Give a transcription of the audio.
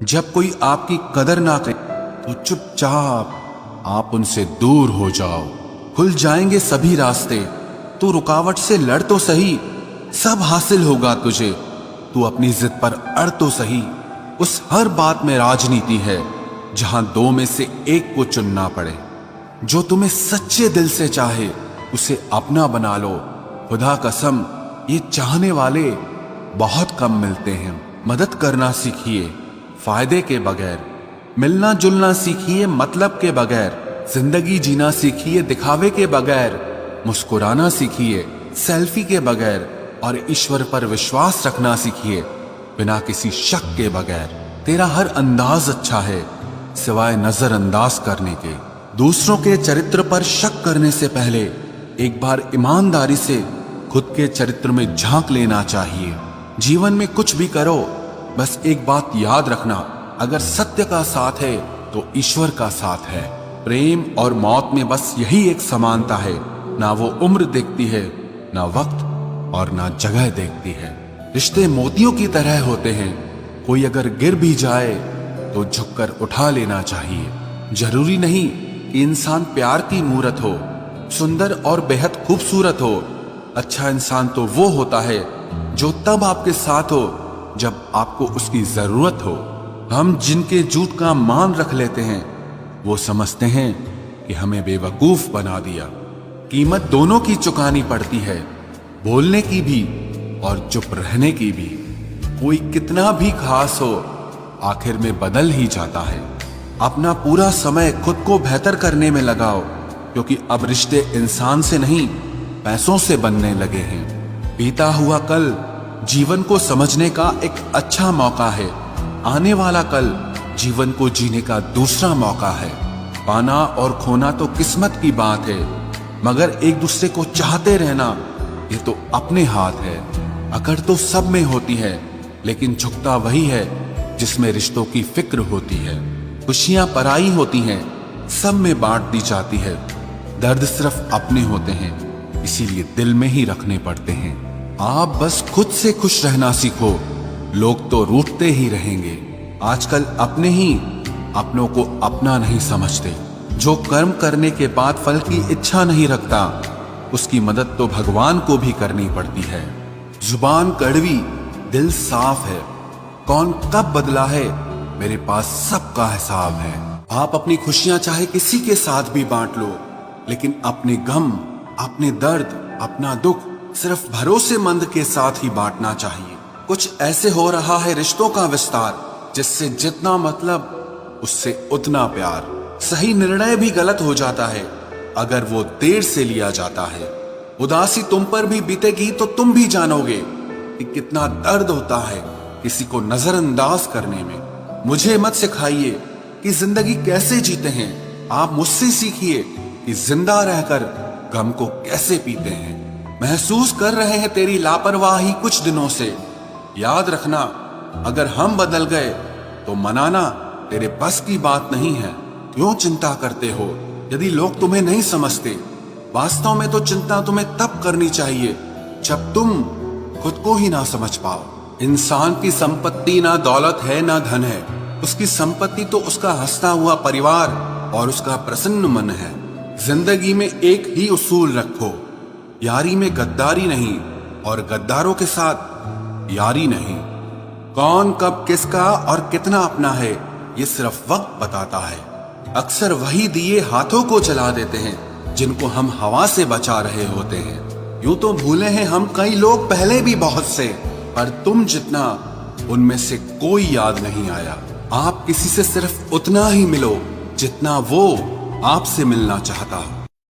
जब कोई आपकी कदर ना करे तो चुपचाप आप उनसे दूर हो जाओ। खुल जाएंगे सभी रास्ते, तू रुकावट से लड़ तो सही, सब हासिल होगा तुझे। तू अपनी जिद पर अड़ तो सही। उस हर बात में राजनीति है जहां दो में से एक को चुनना पड़े। जो तुम्हें सच्चे दिल से चाहे उसे अपना बना लो। खुदा कसम, ये चाहने वाले बहुत कम मिलते हैं। मदद करना सीखिए फायदे के बगैर, मिलना जुलना सीखिए मतलब के बगैर, जिंदगी जीना सीखिए दिखावे के बगैर, मुस्कुराना सीखिए सेल्फी के बगैर, और ईश्वर पर विश्वास रखना सीखिए बिना किसी शक के बगैर। तेरा हर अंदाज अच्छा है सिवाय नजरअंदाज करने के। दूसरों के चरित्र पर शक करने से पहले एक बार ईमानदारी से खुद के चरित्र में झांक लेना चाहिए। जीवन में कुछ भी करो, बस एक बात याद रखना, अगर सत्य का साथ है तो ईश्वर का साथ है। प्रेम और मौत में बस यही एक समानता है, ना वो उम्र देखती है, ना वक्त और ना जगह देखती है। रिश्ते मोतियों की तरह होते हैं, कोई अगर गिर भी जाए तो झुककर उठा लेना चाहिए। जरूरी नहीं कि इंसान प्यार की मूरत हो, सुंदर और बेहद खूबसूरत हो। अच्छा इंसान तो वो होता है जो तब आपके साथ हो जब आपको उसकी जरूरत हो। हम जिनके झूठ का मान रख लेते हैं वो समझते हैं कि हमें बेवकूफ बना दिया। कीमत दोनों की चुकानी पड़ती है, बोलने की भी और चुप रहने की भी। कोई कितना भी खास हो आखिर में बदल ही जाता है। अपना पूरा समय खुद को बेहतर करने में लगाओ, क्योंकि अब रिश्ते इंसान से नहीं पैसों से बनने लगे हैं। बीता हुआ कल जीवन को समझने का एक अच्छा मौका है, आने वाला कल जीवन को जीने का दूसरा मौका है। पाना और खोना तो किस्मत की बात है, मगर एक दूसरे को चाहते रहना ये तो अपने हाथ है। अकड़ तो सब में होती है, लेकिन झुकता वही है जिसमें रिश्तों की फिक्र होती है। खुशियां पराई होती हैं, सब में बांट दी जाती है। दर्द सिर्फ अपने होते हैं, इसीलिए दिल में ही रखने पड़ते हैं। आप बस खुद से खुश रहना सीखो, लोग तो रूठते ही रहेंगे। आजकल अपने ही अपनों को अपना नहीं समझते। जो कर्म करने के बाद फल की इच्छा नहीं रखता, उसकी मदद तो भगवान को भी करनी पड़ती है। जुबान कड़वी, दिल साफ है। कौन कब बदला है, मेरे पास सबका हिसाब है। आप अपनी खुशियां चाहे किसी के साथ भी बांट लो, लेकिन अपने गम, अपने दर्द, अपना दुख सिर्फ भरोसेमंद के साथ ही बांटना चाहिए। कुछ ऐसे हो रहा है रिश्तों का विस्तार, जिससे जितना मतलब उससे उतना प्यार। सही निर्णय भी गलत हो जाता है अगर वो देर से लिया जाता है। उदासी तुम पर भी बीतेगी तो तुम भी जानोगे कि कितना दर्द होता है किसी को नजरअंदाज करने में। मुझे मत सिखाइए कि जिंदगी कैसे जीते हैं, आप मुझसे सीखिए कि जिंदा रहकर गम को कैसे पीते हैं। महसूस कर रहे हैं तेरी लापरवाही कुछ दिनों से। याद रखना, अगर हम बदल गए तो मनाना तेरे बस की बात नहीं है। क्यों चिंता करते हो यदि लोग तुम्हें नहीं समझते? वास्तव में तो चिंता तुम्हें तब करनी चाहिए जब तुम खुद को ही ना समझ पाओ। इंसान की संपत्ति ना दौलत है ना धन है, उसकी संपत्ति तो उसका हंसता हुआ परिवार और उसका प्रसन्न मन है। जिंदगी में एक ही उसूल रखो, यारी में गद्दारी नहीं और गद्दारों के साथ यारी नहीं। कौन कब किसका और कितना अपना है ये सिर्फ वक्त बताता है। अक्सर वही दिए हाथों को जला देते हैं जिनको हम हवा से बचा रहे होते हैं। यूं तो भूले हैं हम कई लोग पहले भी बहुत से, पर तुम जितना उनमें से कोई याद नहीं आया। आप किसी से सिर्फ उतना ही मिलो जितना वो आपसे मिलना चाहता हो।